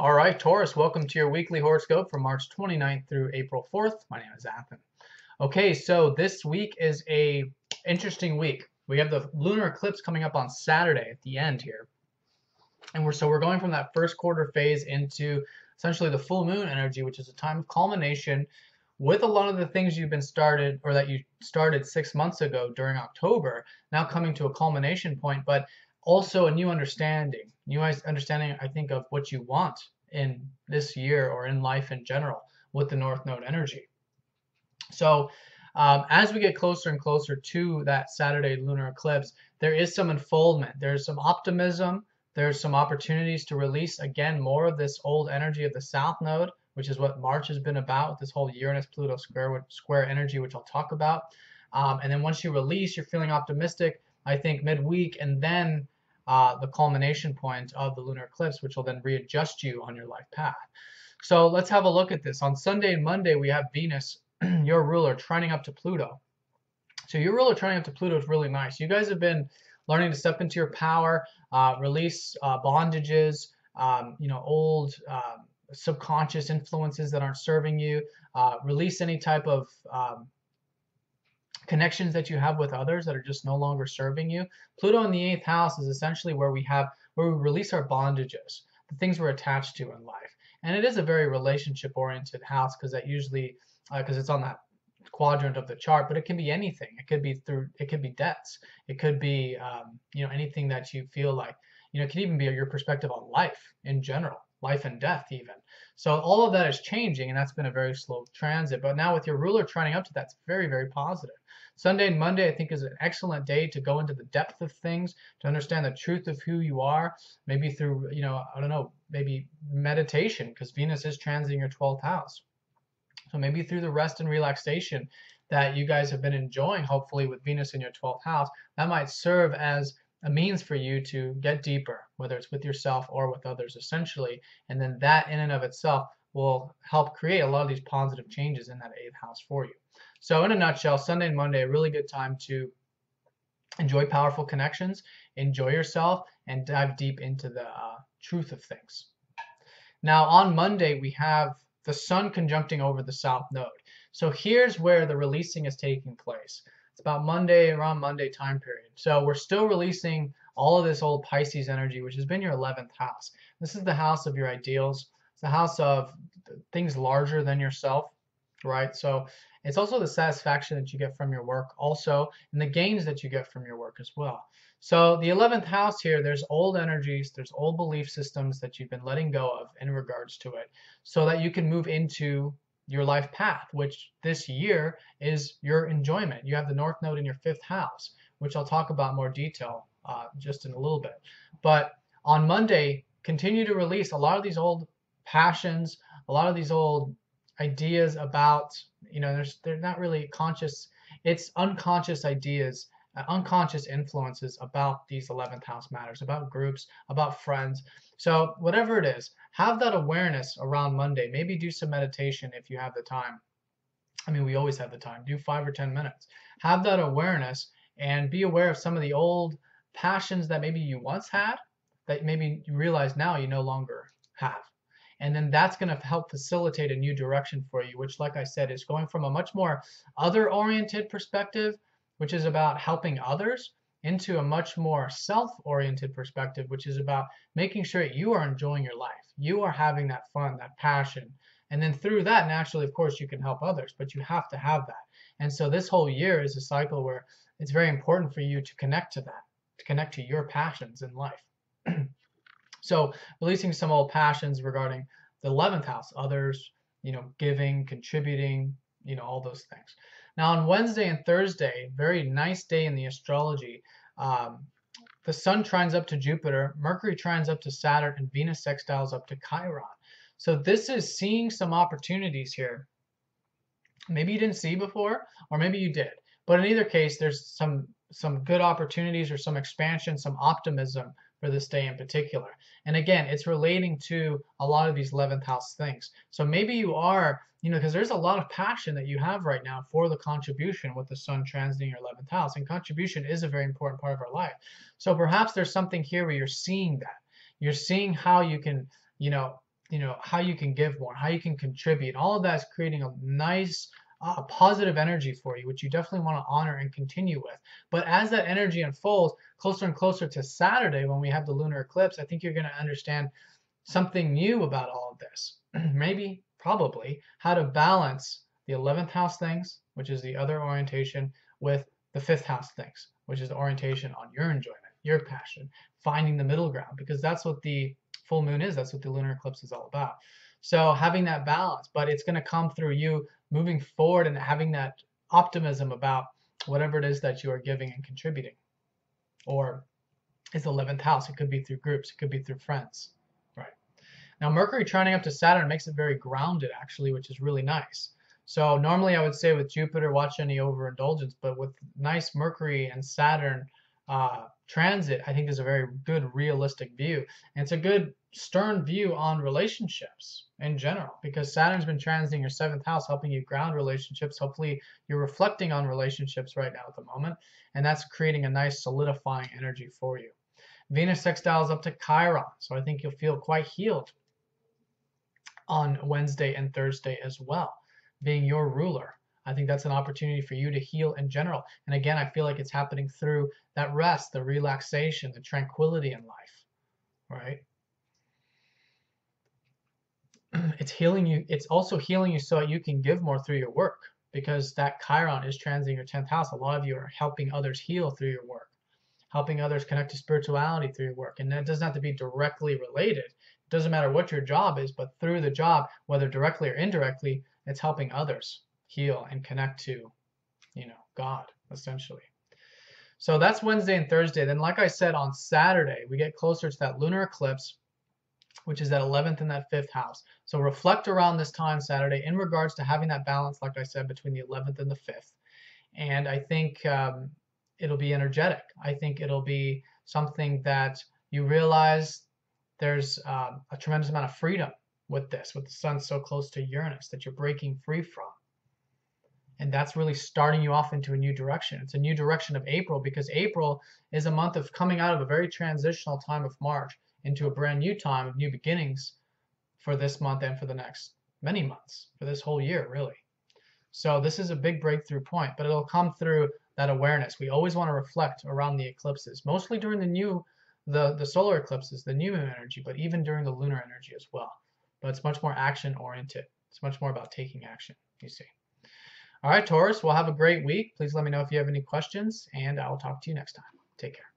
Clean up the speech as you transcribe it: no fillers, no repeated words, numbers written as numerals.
All right, Taurus, welcome to your weekly horoscope from March 29th through April 4th. My name is Athen. Okay, so this week is a interesting week. We have the lunar eclipse coming up on Saturday at the end here. And we're going from that first quarter phase into essentially the full moon energy, which is a time of culmination with a lot of the things you've been started or that you started 6 months ago during October, now coming to a culmination point, but also a new understanding, I think, of what you want in this year or in life in general with the North Node energy. So as we get closer and closer to that Saturday lunar eclipse, there is some unfoldment. There's some optimism. There's some opportunities to release, again, more of this old energy of the South Node, which is what March has been about, this whole Uranus-Pluto square energy, which I'll talk about. And then once you release, you're feeling optimistic, I think, midweek, and then the culmination point of the lunar eclipse, which will then readjust you on your life path. So let's have a look at this. On Sunday and Monday, we have Venus, your ruler, trining up to Pluto. So your ruler trining up to Pluto is really nice. You guys have been learning to step into your power, release bondages, old subconscious influences that aren't serving you, release any type of connections that you have with others that are just no longer serving you. Pluto in the 8th house is essentially where we release our bondages, the things we're attached to in life. And it is a very relationship oriented house because that usually because it's on that quadrant of the chart, but it can be anything. It could be debts. It could be anything that you feel like, it could even be your perspective on life in general, life and death even. So all of that is changing, and that's been a very slow transit. But now with your ruler trining up to that, it's very, very positive. Sunday and Monday, I think, is an excellent day to go into the depth of things, to understand the truth of who you are, maybe through, maybe meditation, because Venus is transiting your 12th house. So maybe through the rest and relaxation that you guys have been enjoying, hopefully with Venus in your 12th house, that might serve as a means for you to get deeper, whether it's with yourself or with others, essentially. And then that in and of itself will help create a lot of these positive changes in that 8th house for you. So in a nutshell, Sunday and Monday, a really good time to enjoy powerful connections, enjoy yourself, and dive deep into the truth of things. Now on Monday, we have the sun conjuncting over the South Node. So here's where the releasing is taking place. It's about around Monday time period. So we're still releasing all of this old Pisces energy, which has been your 11th house. This is the house of your ideals. It's the house of things larger than yourself, right? So it's also the satisfaction that you get from your work also, and the gains that you get from your work as well. So the 11th house here, there's old energies, there's old belief systems that you've been letting go of in regards to it, so that you can move into your life path, which this year is your enjoyment. You have the North Node in your 5th house, which I'll talk about more detail just in a little bit. But on Monday, continue to release a lot of these old passions, a lot of these old ideas about, they're not really conscious, it's unconscious ideas, unconscious influences about these 11th house matters, about groups, about friends. So whatever it is, have that awareness around Monday. Maybe do some meditation if you have the time. I mean, we always have the time. Do 5 or 10 minutes. Have that awareness and be aware of some of the old passions that maybe you once had that maybe you realize now you no longer have. And then that's going to help facilitate a new direction for you, which, like I said, is going from a much more other-oriented perspective, which is about helping others, into a much more self-oriented perspective, which is about making sure you are enjoying your life. You are having that fun, that passion. And then through that, naturally, of course, you can help others, but you have to have that. And so this whole year is a cycle where it's very important for you to connect to that, to connect to your passions in life. So releasing some old passions regarding the 11th house, others, giving, contributing, all those things. Now on Wednesday and Thursday, very nice day in the astrology. The sun trines up to Jupiter, Mercury trines up to Saturn, and Venus sextiles up to Chiron. So this is seeing some opportunities here. Maybe you didn't see before, or maybe you did. But in either case, there's some good opportunities or some expansion, some optimism for this day in particular. And again, it's relating to a lot of these 11th house things. So maybe you are, because there's a lot of passion that you have right now for the contribution with the sun transiting your 11th house. And contribution is a very important part of our life. So perhaps there's something here where you're seeing that. You're seeing how you can, how you can give more, how you can contribute. All of that is creating a nice, positive energy for you, which you definitely want to honor and continue with. But as that energy unfolds closer and closer to Saturday, when we have the lunar eclipse, I think you're going to understand something new about all of this. Maybe, probably, how to balance the 11th house things, which is the other orientation, with the 5th house things, which is the orientation on your enjoyment, your passion, finding the middle ground, because that's what the full moon is. That's what the lunar eclipse is all about. So having that balance, but it's going to come through you moving forward and having that optimism about whatever it is that you are giving and contributing. Or it's the 11th house. It could be through groups. It could be through friends. Right. Now, Mercury trining up to Saturn makes it very grounded, actually, which is really nice. So normally I would say with Jupiter, watch any overindulgence, but with nice Mercury and Saturn transit, I think there's a very good realistic view. And it's a good stern view on relationships in general, because Saturn's been transiting your 7th house, helping you ground relationships. Hopefully you're reflecting on relationships right now at the moment, and that's creating a nice solidifying energy for you. Venus sextiles up to Chiron, so I think you'll feel quite healed on Wednesday and Thursday as well, being your ruler. I think that's an opportunity for you to heal in general. And again, I feel like it's happening through that rest, the relaxation, the tranquility in life, right? It's healing you. It's also healing you so that you can give more through your work, because that Chiron is transiting your 10th house. A lot of you are helping others heal through your work, helping others connect to spirituality through your work. And that doesn't have to be directly related. It doesn't matter what your job is, but through the job, whether directly or indirectly, it's helping others heal and connect to, God, essentially. So that's Wednesday and Thursday. Then, like I said, on Saturday, we get closer to that lunar eclipse, which is that 11th and that 5th house. So reflect around this time Saturday in regards to having that balance, like I said, between the 11th and the 5th. And I think it'll be energetic. I think it'll be something that you realize there's a tremendous amount of freedom with this, with the sun so close to Uranus, that you're breaking free from. And that's really starting you off into a new direction. It's a new direction of April, because April is a month of coming out of a very transitional time of March into a brand new time of new beginnings for this month and for the next many months, for this whole year, really. So this is a big breakthrough point, but it'll come through that awareness. We always want to reflect around the eclipses, mostly during the solar eclipses, the new moon energy, but even during the lunar energy as well. But it's much more action oriented. It's much more about taking action, you see. All right, Taurus, well, have a great week. Please let me know if you have any questions, and I'll talk to you next time. Take care.